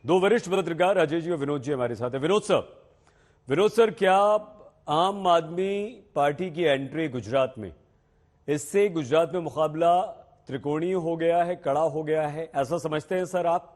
दो वरिष्ठ पत्रकार अजय जी और विनोद जी हमारे साथ हैं। विनोद सर, क्या आम आदमी पार्टी की एंट्री गुजरात में, इससे गुजरात में मुकाबला त्रिकोणीय हो गया है, कड़ा हो गया है, ऐसा समझते हैं सर आप?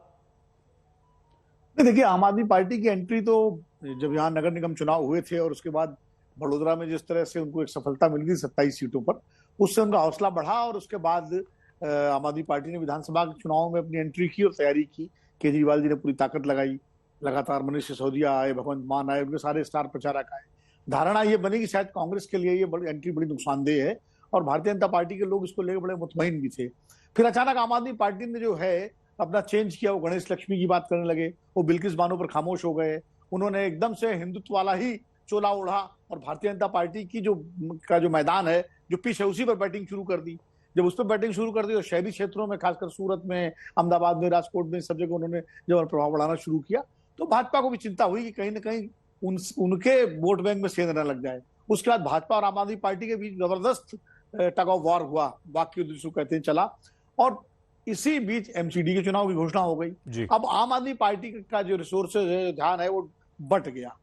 देखिए, आम आदमी पार्टी की एंट्री तो जब यहाँ नगर निगम चुनाव हुए थे और उसके बाद बड़ोदरा में जिस तरह से उनको एक सफलता मिल गई 27 सीटों पर, उससे उनका हौसला बढ़ा और उसके बाद आम आदमी पार्टी ने विधानसभा के चुनाव में अपनी एंट्री की और तैयारी की। केजरीवाल जी ने पूरी ताकत लगाई, लगातार मनीष सिसोदिया आए, भगवंत मान आए, उनके सारे स्टार प्रचारक आए। धारणा ये बनी कि शायद कांग्रेस के लिए ये बड़ी एंट्री बड़ी नुकसानदेह है और भारतीय जनता पार्टी के लोग इसको लेकर बड़े मुतमईन भी थे। फिर अचानक आम आदमी पार्टी ने जो है अपना चेंज किया, वो गणेश लक्ष्मी की बात करने लगे, वो बिल्किस बानो पर खामोश हो गए, उन्होंने एकदम से हिंदुत्व वाला ही चोला ओढ़ा और भारतीय जनता पार्टी की जो मैदान है, जो पिच है, उसी पर बैटिंग शुरू कर दी। जब उस पर बैटिंग शुरू कर दी तो शहरी क्षेत्रों में, खासकर सूरत में, अहमदाबाद में, राजकोट में, सब जगह उन्होंने जब प्रभाव बढ़ाना शुरू किया तो भाजपा को भी चिंता हुई कि कहीं ना कहीं उनके वोट बैंक में सेंध न लग जाए। उसके बाद भाजपा और आम आदमी पार्टी के बीच जबरदस्त टग ऑफ वॉर हुआ, वाक्य जिसको कहते हैं, चला। और इसी बीच एमसीडी के चुनाव की घोषणा हो गई। अब आम आदमी पार्टी का जो रिसोर्सेज है, ध्यान है, वो बट गया।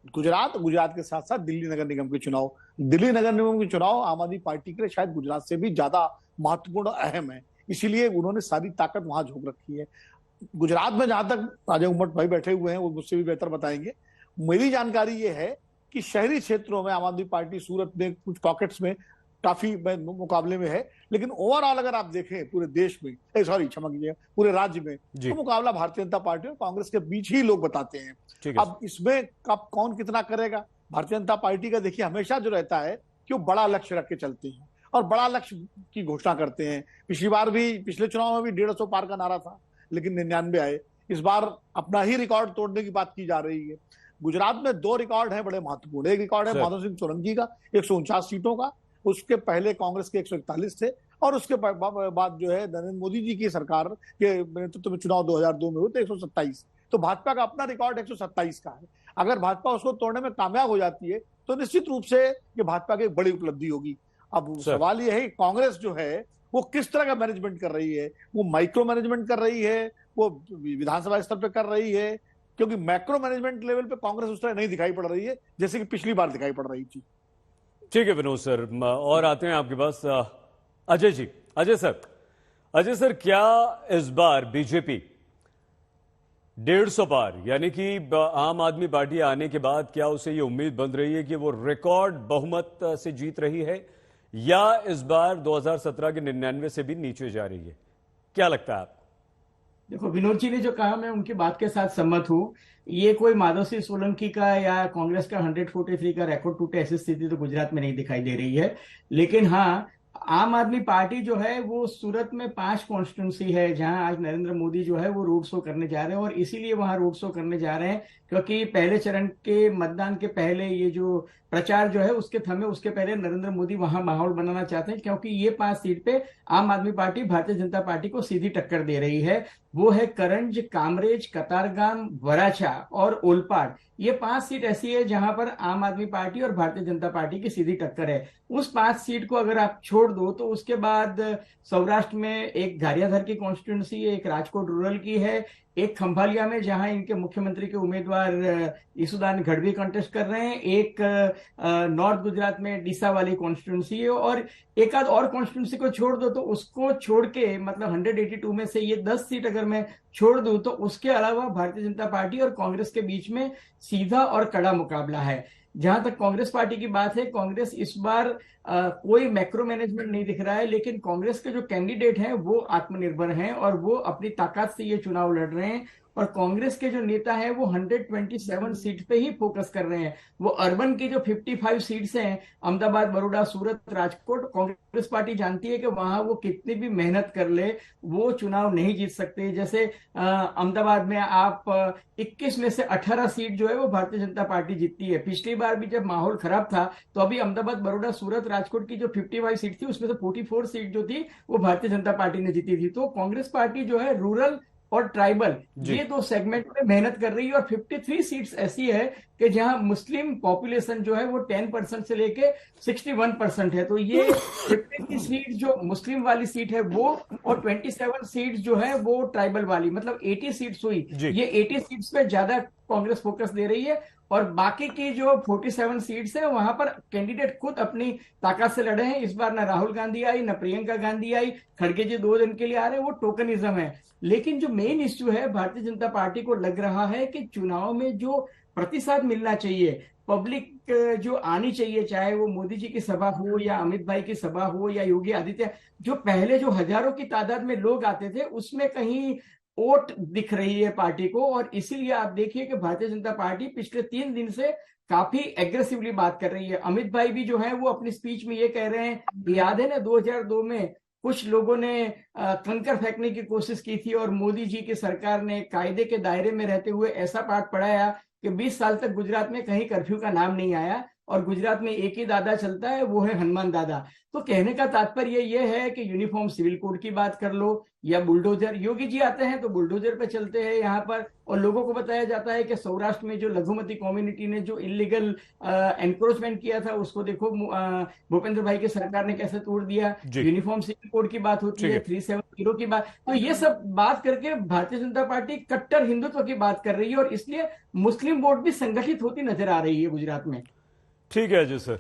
गुजरात के साथ साथ दिल्ली नगर निगम के चुनाव आम आदमी पार्टी के लिए शायद गुजरात से भी ज्यादा महत्वपूर्ण और अहम है, इसीलिए उन्होंने सारी ताकत वहां झोंक रखी है। गुजरात में जहां तक अजय उमट भाई बैठे हुए हैं, वो मुझसे भी बेहतर बताएंगे। मेरी जानकारी ये है कि शहरी क्षेत्रों में आम आदमी पार्टी सूरत में कुछ पॉकेट्स में काफी मुकाबले में है, लेकिन ओवरऑल अगर आप देखें पूरे देश में, क्षमा कीजिए, पूरे राज्य में, तो मुकाबला भारतीय जनता पार्टी और कांग्रेस के बीच ही लोग बताते हैं। अब इसमें कब कौन कितना करेगा, भारतीय जनता पार्टी का देखिए हमेशा जो रहता है कि वो बड़ा लक्ष्य रख के चलते हैं और बड़ा लक्ष्य की घोषणा करते हैं। पिछले चुनाव में भी 150 पार का नारा था, लेकिन 99 आए। इस बार अपना ही रिकॉर्ड तोड़ने की बात की जा रही है। गुजरात में दो रिकॉर्ड है बड़े महत्वपूर्ण। एक रिकॉर्ड है माधव सिंह सोलंकी का 149 सीटों का, उसके पहले कांग्रेस के 141 थे, और उसके बाद जो है नरेंद्र मोदी जी की सरकार के नेतृत्व में चुनाव 2002 में हुए तो 127। तो भाजपा का अपना रिकॉर्ड 127 का है। अगर भाजपा उसको तोड़ने में कामयाब हो जाती है तो निश्चित रूप से ये भाजपा की एक बड़ी उपलब्धि होगी। अब सवाल यह है कि कांग्रेस जो है वो किस तरह का मैनेजमेंट कर रही है। वो माइक्रो मैनेजमेंट कर रही है, वो विधानसभा स्तर पर कर रही है, क्योंकि मैक्रो मैनेजमेंट लेवल पे कांग्रेस उस तरह नहीं दिखाई पड़ रही है जैसे कि पिछली बार दिखाई पड़ रही थी। ठीक है विनोद सर, और आते हैं आपके पास अजय जी। अजय सर, क्या इस बार बीजेपी 150 पार, यानी कि आम आदमी पार्टी आने के बाद क्या उसे ये उम्मीद बन रही है कि वो रिकॉर्ड बहुमत से जीत रही है, या इस बार 2017 के 99 से भी नीचे जा रही है? क्या लगता है आपको? देखो, विनोद जी ने जो कहा, मैं उनकी बात के साथ सहमत हूँ। ये कोई माधव सिंह सोलंकी का या कांग्रेस का 143 का रिकॉर्ड टूटे ऐसी स्थिति तो गुजरात में नहीं दिखाई दे रही है। लेकिन हाँ, आम आदमी पार्टी जो है वो सूरत में 5 कॉन्स्टिट्यूंसी है जहां आज नरेंद्र मोदी जो है वो रोड शो करने जा रहे हैं, और इसीलिए वहां रोड शो करने जा रहे हैं क्योंकि पहले चरण के मतदान के पहले ये जो प्रचार जो है उसके थमे उसके पहले नरेंद्र मोदी वहां माहौल बनाना चाहते हैं, क्योंकि ये 5 सीट पे आम आदमी पार्टी भारतीय जनता पार्टी को सीधी टक्कर दे रही है। वो है करंज, कामरेज, कतारगाम, वराछा और ओलपाड। ये 5 सीट ऐसी है जहां पर आम आदमी पार्टी और भारतीय जनता पार्टी की सीधी टक्कर है। उस 5 सीट को अगर आप छोड़ दो तो उसके बाद सौराष्ट्र में एक गारियाधर की कॉन्स्टिट्यूंसी है, एक राजकोट रूरल की है, एक खंभालिया में जहां इनके मुख्यमंत्री के उम्मीदवार ईसुदान गढ़वी कंटेस्ट कर रहे हैं, एक नॉर्थ गुजरात में डीसा वाली कॉन्स्टिट्यूंसी है, और एक आध और कॉन्स्टिट्यूंसी को छोड़ दो तो उसको छोड़ के मतलब 182 में से ये 10 सीट अगर मैं छोड़ दूं तो उसके अलावा भारतीय जनता पार्टी और कांग्रेस के बीच में सीधा और कड़ा मुकाबला है। जहां तक कांग्रेस पार्टी की बात है, कांग्रेस इस बार कोई मैक्रो मैनेजमेंट नहीं दिख रहा है, लेकिन कांग्रेस के जो कैंडिडेट हैं वो आत्मनिर्भर हैं और वो अपनी ताकत से ये चुनाव लड़ रहे हैं। और कांग्रेस के जो नेता हैं वो 127 सीट पे ही फोकस कर रहे हैं। वो अर्बन की जो 55 सीट्स हैं, अहमदाबाद, बड़ौदा, सूरत, राजकोट, कांग्रेस पार्टी जानती है कि वहां वो कितनी भी मेहनत कर ले वो चुनाव नहीं जीत सकते। जैसे अहमदाबाद में आप 21 में से 18 सीट जो है वो भारतीय जनता पार्टी जीतती है। पिछली बार भी जब माहौल खराब था तो अभी अहमदाबाद, बड़ौदा, सूरत, राजकोट की जो 55 सीट थी उसमें से 44 सीट जो थी वो भारतीय जनता पार्टी ने जीती थी। तो कांग्रेस पार्टी जो है रूरल और ट्राइबल, जी। ये दो सेगमेंट में मेहनत कर रही है। और 53 सीट्स ऐसी है कि जहां मुस्लिम पॉपुलेशन जो है वो 10% से लेके 61% है। तो ये 53 सीट जो मुस्लिम वाली सीट है वो, और 27 सीट जो है वो ट्राइबल वाली, मतलब 80 सीट्स हुई। जी। ये 80 सीट्स पे ज्यादा कांग्रेस फोकस दे रही है। और बाकी की जो 47 सीट्स है वहां पर कैंडिडेट खुद अपनी ताकत से लड़े हैं। इस बार ना राहुल गांधी आई, ना प्रियंका गांधी आई, खड़गे जी 2 दिन के लिए आ रहे हैं, वो टोकनिज्म है। लेकिन जो मेन इश्यू है, भारतीय जनता पार्टी को लग रहा है कि चुनाव में जो प्रतिसाद मिलना चाहिए, पब्लिक जो आनी चाहिए, चाहे वो मोदी जी की सभा हो या अमित भाई की सभा हो या योगी आदित्य, जो पहले जो हजारों की तादाद में लोग आते थे, उसमें कहीं ओट दिख रही है पार्टी को। और इसीलिए आप देखिए कि भारतीय जनता पार्टी पिछले 3 दिन से काफी एग्रेसिवली बात कर रही है। अमित भाई भी जो है वो अपनी स्पीच में ये कह रहे हैं, याद है ना 2002 में कुछ लोगों ने कंकर फेंकने की कोशिश की थी और मोदी जी की सरकार ने कायदे के दायरे में रहते हुए ऐसा पाठ पढ़ाया कि 20 साल तक गुजरात में कहीं कर्फ्यू का नाम नहीं आया, और गुजरात में एक ही दादा चलता है, वो है हनुमान दादा। तो कहने का तात्पर्य ये है कि यूनिफॉर्म सिविल कोड की बात कर लो या बुलडोजर, योगी जी आते हैं तो बुलडोजर पे चलते हैं यहाँ पर। और लोगों को बताया जाता है कि सौराष्ट्र में जो लघुमती कम्युनिटी ने जो इलीगल एनक्रोचमेंट किया था, उसको देखो भूपेंद्र भाई की सरकार ने कैसे तोड़ दिया। जी। यूनिफॉर्म सिविल कोड की बात होती ठीक है, है। 370 की बात। तो ये सब बात करके भारतीय जनता पार्टी कट्टर हिंदुत्व की बात कर रही है, और इसलिए मुस्लिम वोट भी संगठित होती नजर आ रही है गुजरात में। ठीक है अजय सर।